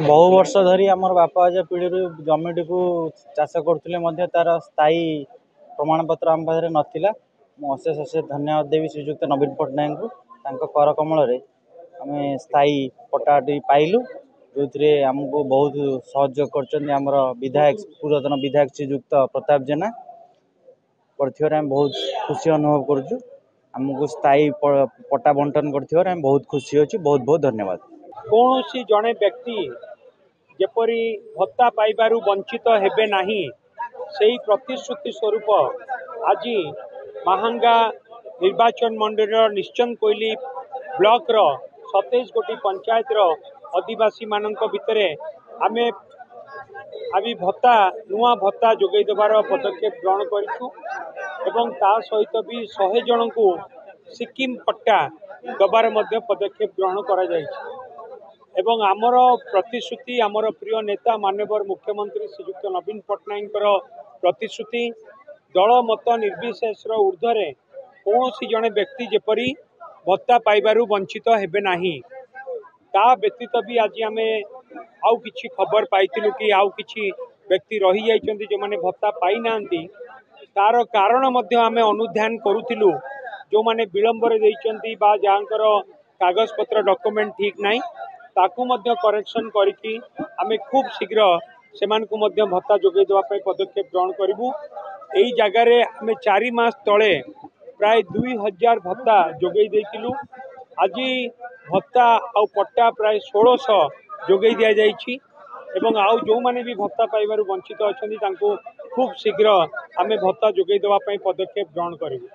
बहु वर्ष धरी आम बापा अजा पीढ़ी जमीटी को चाष करते तार स्थायी प्रमाण पत्र आम पाखे नाला। अशेष अशेष धन्यवाद देवी श्रीजुक्त नवीन पट्टनायक को कर कमल आम स्थायी पट्टाटी पाइलु जो आमको बहुत सहयोग कर विधायक पूर्वतन विधायक श्रीजुक्त प्रताप जेना कर बहुत खुशी अनुभव करुँ। आमको स्थायी पट्टा बंटन कर बहुत खुशी अच्छी। बहुत बहुत धन्यवाद। कौन सी जड़े व्यक्ति जेपरी भत्ता पाइबारु वंचित हेबे नाही सेही प्रतिश्रुति स्वरूप आज महांगा निर्वाचन मंडल निश्चन कोइली ब्लॉक रो 27 गोटी पंचायत रो आदिवासी मानक भितरे आमे अभी भत्ता नुआ भत्ता जोगई देवार पदक्षेप ग्रहण करूँ एवं ता सहित भी 100 जन को सिक्किम पट्टा दबार मध्य पदक्षेप ग्रहण करा जायछि। एवं आमर प्रतिश्रुति आमर प्रिय नेता माननीय मुख्यमंत्री श्रीजुक्त नवीन पट्टनायक प्रतिश्रुति दल मत निर्विशेष ऊर्ध्वे कौन सी जड़े व्यक्ति जेपरी भत्ता पाइबारु वंचित हेबे नाही। ता व्यतीत भी आज आम आउ किछि खबर पाइथिलु कि आउ किछि व्यक्ति रही जाइछन्ति जो माने भत्ता पाई नांती तार कारण मध्य आम अनुध्यान करूथिलु जो माने विलंब रे देइछन्ति बा जानकर कागज पत्र डॉक्यूमेंट ठीक नाही ताकू मध्य करेक्शन करिकि आमे खूब शीघ्र सेमानकु मध्य भत्ता जोगै देवा पय पदक्षेप ग्रहण करिवु। एई जगार आमे 4 मास तले प्राय 2000 भत्ता जोगै देइतिलु। आज भत्ता आउ पट्टा प्राय 1600 जोगै दिया जाइछि एवं आउ जो माने भी भत्ता पाइबारु वंचित अछन्ति तांको खूब शीघ्र आमे भत्ता जोगै देवा पय पदक्षेप ग्रहण करिवु।